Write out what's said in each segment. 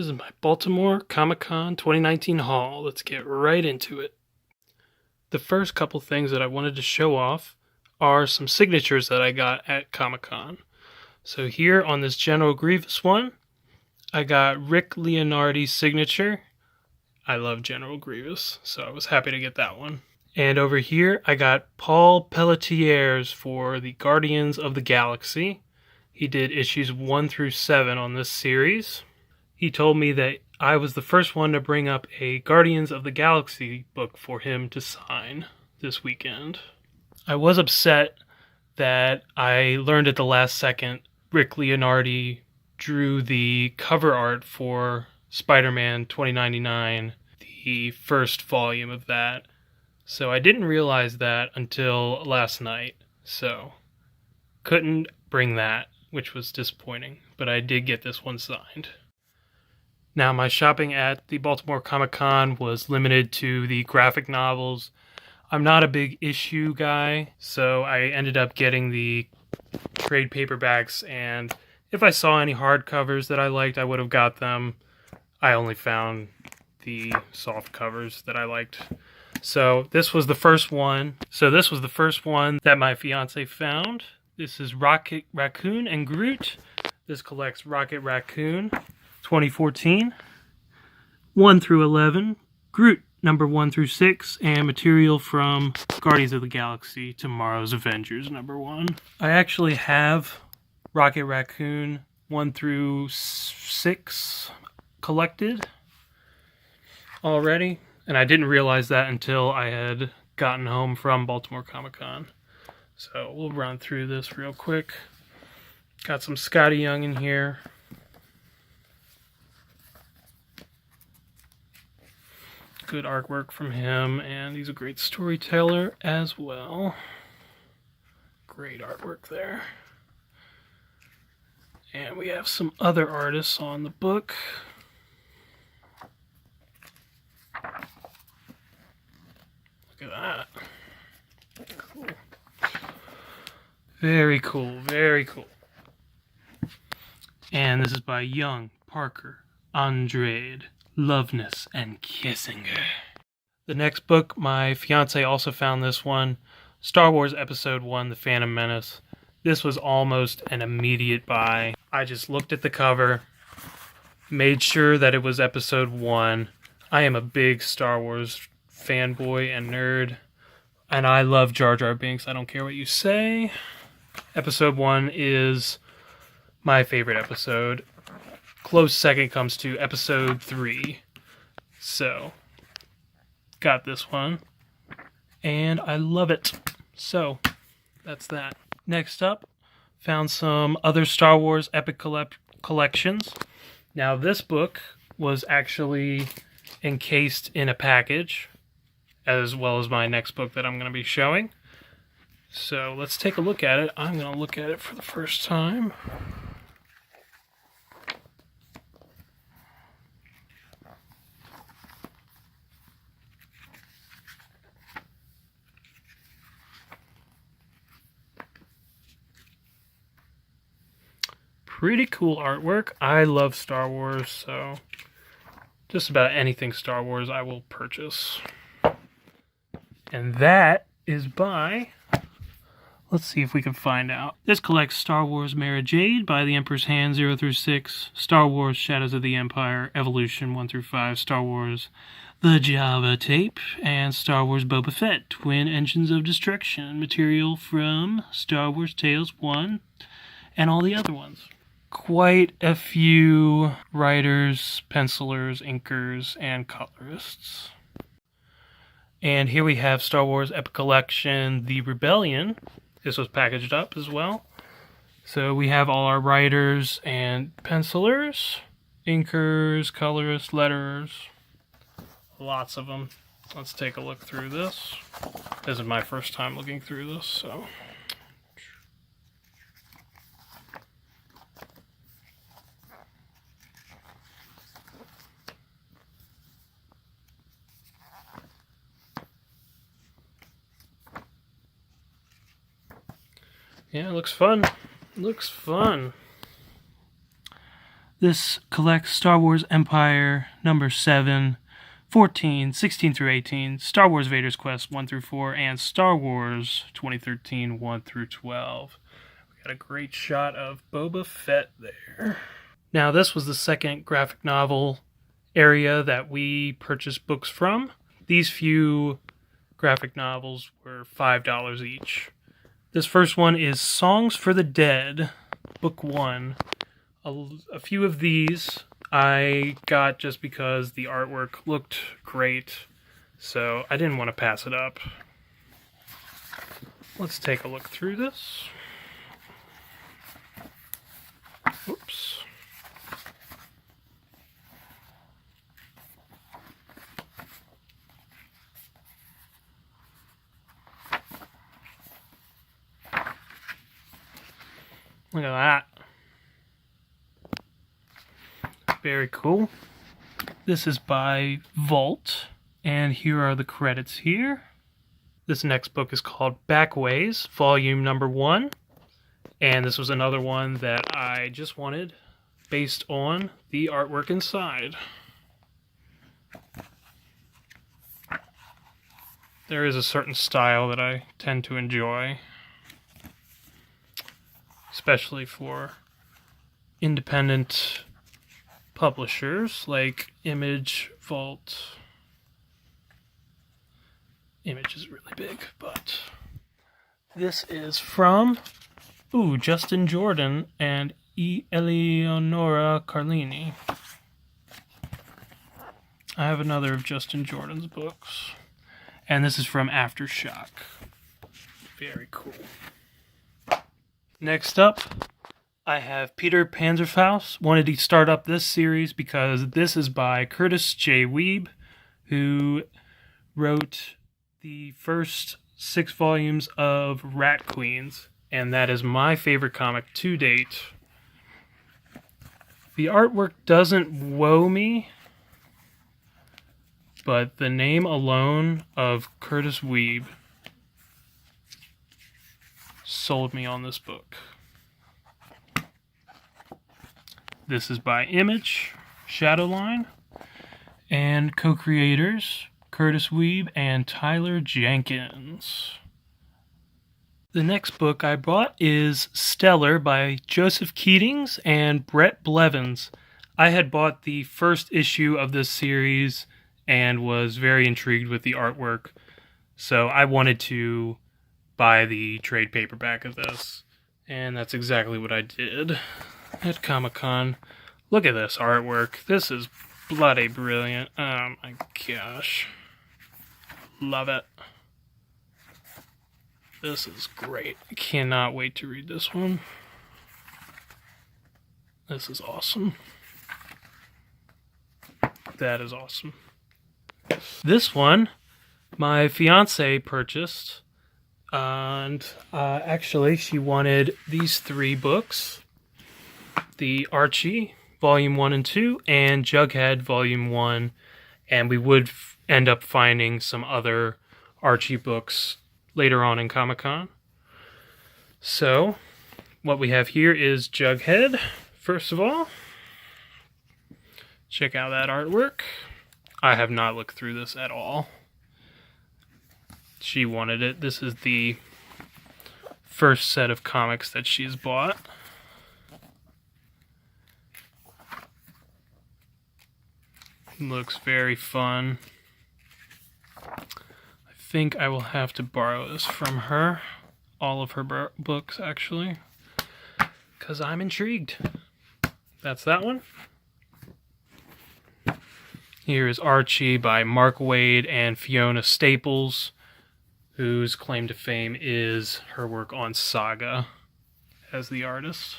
This is my Baltimore Comic Con 2019 haul. Let's get right into it. The first couple things that I wanted to show off are some signatures that I got at Comic Con. So here on this General Grievous one, I got Rick Leonardi's signature. I love General Grievous, so I was happy to get that one. And over here, I got Paul Pelletier's for the Guardians of the Galaxy. He did issues 1 through 7 on this series. He told me that I was the first one to bring up a Guardians of the Galaxy book for him to sign this weekend. I was upset that I learned at the last second Rick Leonardi drew the cover art for Spider-Man 2099, the first volume of that. So I didn't realize that until last night, so couldn't bring that, which was disappointing, but I did get this one signed. Now, my shopping at the Baltimore Comic Con was limited to the graphic novels. I'm not a big issue guy, so I ended up getting the trade paperbacks, and if I saw any hardcovers that I liked, I would have got them. I only found the soft covers that I liked. So this was the first one. That my fiance found. This is Rocket Raccoon and Groot. This collects Rocket Raccoon 2014, 1 through 11, Groot number 1 through 6, and material from Guardians of the Galaxy Tomorrow's Avengers number 1. I actually have Rocket Raccoon 1 through 6 collected already, and I didn't realize that until I had gotten home from Baltimore Comic Con. So we'll run through this real quick. Got some Scotty Young in here. Good artwork from him, and he's a great storyteller as well. Great artwork there. And we have some other artists on the book. Look at that. Cool. Very cool, very cool. And this is by Young, Parker, Andrade, Loveness, and Kissinger. The next book, my fiance also found this one, Star Wars Episode 1, The Phantom Menace. This was almost an immediate buy. I just looked at the cover, made sure that it was Episode 1. I am a big Star Wars fanboy and nerd, and I love Jar Jar Binks. I don't care what you say. Episode 1 is my favorite episode. Close second comes to Episode 3. So, got this one, and I love it. So, that's that. Next up, found some other Star Wars Epic collections. Now, this book was actually encased in a package, as well as my next book that I'm going to be showing. So, let's take a look at it. I'm going to look at it for the first time. Pretty cool artwork. I love Star Wars, so just about anything Star Wars I will purchase. And that is by, let's see if we can find out. This collects Star Wars Mara Jade by the Emperor's Hand 0 through 6, Star Wars Shadows of the Empire Evolution 1 through 5, Star Wars The Java Tape, and Star Wars Boba Fett Twin Engines of Destruction. Material from Star Wars Tales 1 and all the other ones. Quite a few writers, pencilers, inkers, and colorists. And here we have Star Wars Epic Collection, The Rebellion. This was packaged up as well. So we have all our writers and pencilers, inkers, colorists, letterers. Lots of them. Let's take a look through this. This is my first time looking through this, so... yeah, it looks fun. Looks fun. This collects Star Wars Empire number 7, 14, 16 through 18, Star Wars Vader's Quest 1 through 4, and Star Wars 2013 1 through 12. We got a great shot of Boba Fett there. Now, this was the second graphic novel area that we purchased books from. These few graphic novels were $5 each. This first one is Songs for the Dead, Book 1. A few of these I got just because the artwork looked great, so I didn't want to pass it up. Let's take a look through this. Oops. Look at that. Very cool. This is by Vault, and here are the credits here. This next book is called Backways, volume number 1, and this was another one that I just wanted based on the artwork inside. There is a certain style that I tend to enjoy, especially for independent publishers like Image, Vault. Image is really big, but this is from Justin Jordan and Eleonora Carlini. I have another of Justin Jordan's books, and this is from Aftershock. Very cool. Next up, I have Peter Panzerfaust. Wanted to start up this series because this is by Curtis J. Weeb, who wrote the first 6 volumes of Rat Queens, and that is my favorite comic to date. The artwork doesn't wow me, but the name alone of Curtis Weeb sold me on this book. This is by Image, Shadowline, and co-creators Curtis Weeb and Tyler Jenkins. The next book I bought is Stellar by Joseph Keatings and Brett Blevins. I had bought the first issue of this series and was very intrigued with the artwork, so I wanted to buy the trade paperback of this, and that's exactly what I did at Comic-Con. Look at this artwork. This is bloody brilliant. Oh my gosh. Love it. This is great. I cannot wait to read this one. This is awesome. That is awesome. This one, my fiance purchased, and actually she wanted these 3 books. The Archie, Volume 1 and 2, and Jughead, Volume 1, and we would end up finding some other Archie books later on in Comic-Con. So, what we have here is Jughead, first of all. Check out that artwork. I have not looked through this at all. She wanted it. This is the first set of comics that she's bought. Looks very fun. I think I will have to borrow this from her. All of her books, actually. Because I'm intrigued. That's that one. Here is Archie by Mark Waid and Fiona Staples, whose claim to fame is her work on Saga as the artist.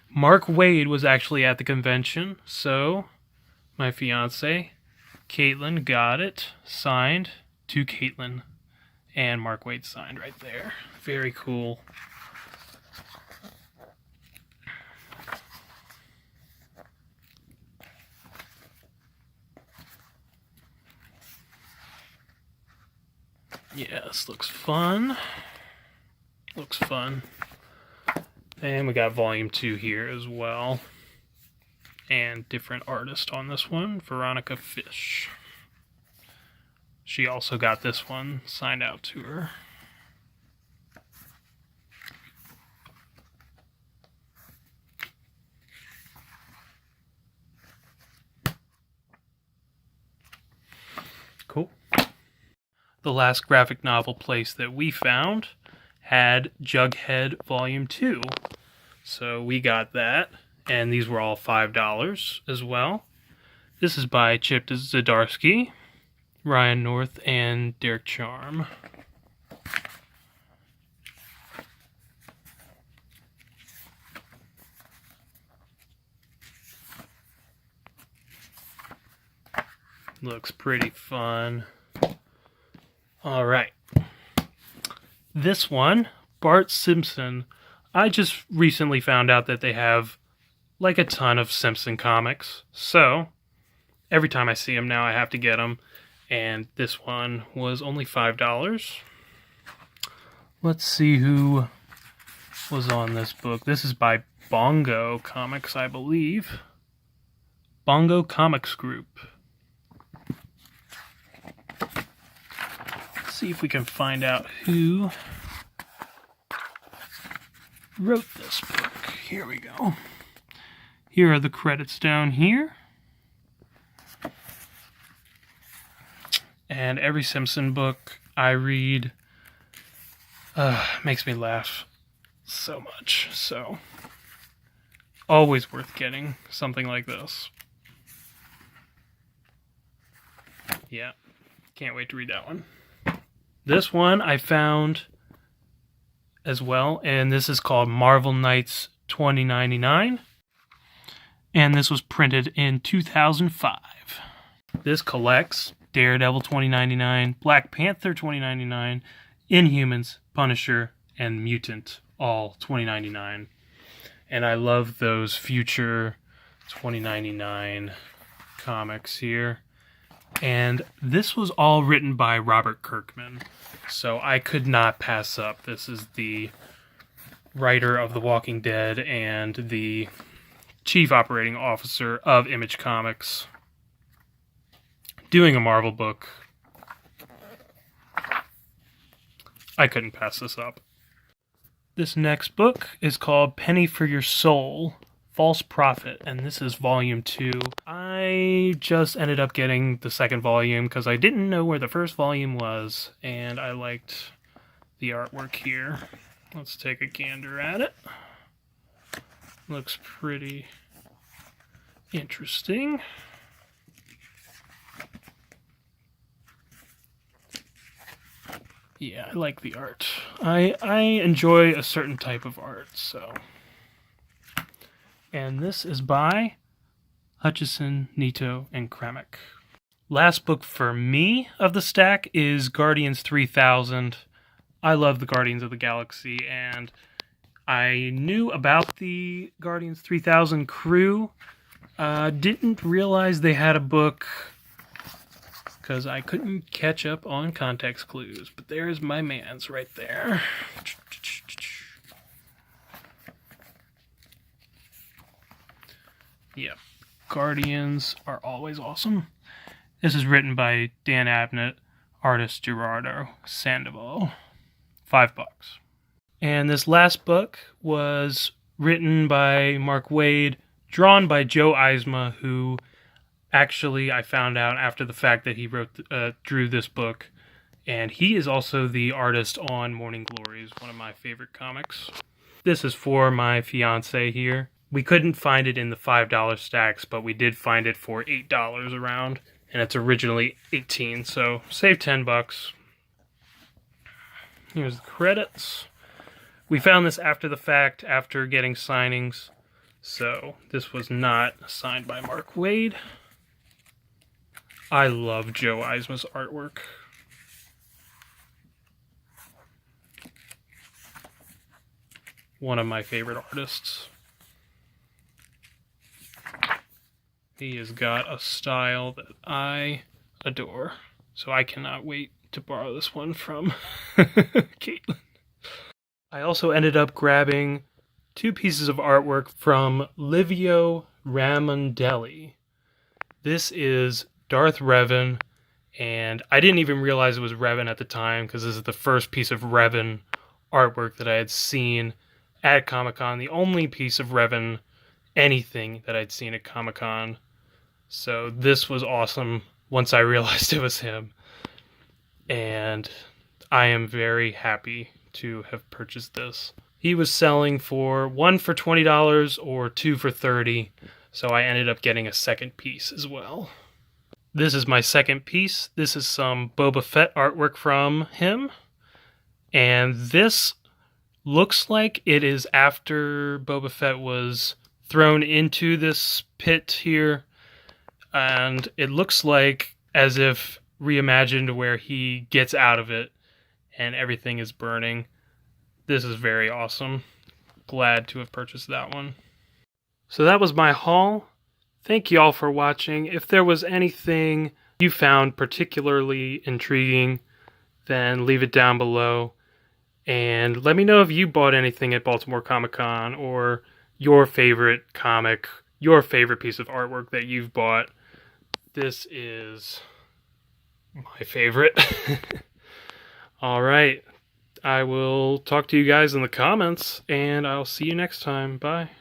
Mark Waid was actually at the convention, so my fiance, Caitlin, got it signed to Caitlin, and Mark Waid signed right there. Very cool. Yeah, this looks fun. Looks fun. And we got volume 2 here as well. and different artist on this one, Veronica Fish. She also got this one signed out to her. Cool. The last graphic novel place that we found had Jughead Volume 2. So we got that, and these were all $5 as well. This is by Chip Zdarsky, Ryan North, and Derek Charm. Looks pretty fun. Alright. This one, Bart Simpson. I just recently found out that they have like a ton of Simpson comics. So, every time I see them now, I have to get them. And this one was only $5. Let's see who was on this book. This is by Bongo Comics, I believe. Bongo Comics Group. Let's see if we can find out who wrote this book. Here we go. Here are the credits down here. And every Simpson book I read makes me laugh so much. So, always worth getting something like this. Yeah, can't wait to read that one. This one I found as well, and this is called Marvel Knights 2099. And this was printed in 2005. This collects Daredevil 2099, Black Panther 2099, Inhumans, Punisher, and Mutant, all 2099. And I love those future 2099 comics here. And this was all written by Robert Kirkman, so I could not pass up. This is the writer of The Walking Dead and the chief operating officer of Image Comics, doing a Marvel book. I couldn't pass this up. This next book is called Penny for Your Soul, False Prophet, and this is volume 2. I just ended up getting the second volume because I didn't know where the first volume was, and I liked the artwork here. Let's take a gander at it. Looks pretty interesting. Yeah, I like the art. I enjoy a certain type of art, so. And this is by Hutchison, Nito, and Kremik. Last book for me of the stack is Guardians 3000. I love the Guardians of the Galaxy, and I knew about the Guardians 3000 crew. Didn't realize they had a book because I couldn't catch up on context clues. But there's my man's right there. Yep, Guardians are always awesome. This is written by Dan Abnett, artist Gerardo Sandoval. $5. And this last book was written by Mark Waid, drawn by Joe Eisma, who actually I found out after the fact that he drew this book. And he is also the artist on Morning Glories, one of my favorite comics. This is for my fiance here. We couldn't find it in the $5 stacks, but we did find it for $8 around, and it's originally $18, so save $10. Here's the credits. We found this after the fact, after getting signings, so this was not signed by Mark Waid. I love Joe Eisma's artwork. One of my favorite artists. He has got a style that I adore, so I cannot wait to borrow this one from Caitlin. I also ended up grabbing 2 pieces of artwork from Livio Ramondelli. This is Darth Revan, and I didn't even realize it was Revan at the time because this is the first piece of Revan artwork that I had seen at Comic-Con. The only piece of Revan anything that I'd seen at Comic-Con. So this was awesome once I realized it was him. And I am very happy to have purchased this. He was selling for one for $20 or two for $30, so I ended up getting a second piece as well. This is my second piece. This is some Boba Fett artwork from him, and this looks like it is after Boba Fett was thrown into this pit here, and it looks like as if reimagined where he gets out of it and everything is burning. This is very awesome. Glad to have purchased that one. So that was my haul. Thank you all for watching. If there was anything you found particularly intriguing, then leave it down below. And let me know if you bought anything at Baltimore Comic Con or your favorite comic, your favorite piece of artwork that you've bought. This is my favorite. All right. I will talk to you guys in the comments, and I'll see you next time. Bye.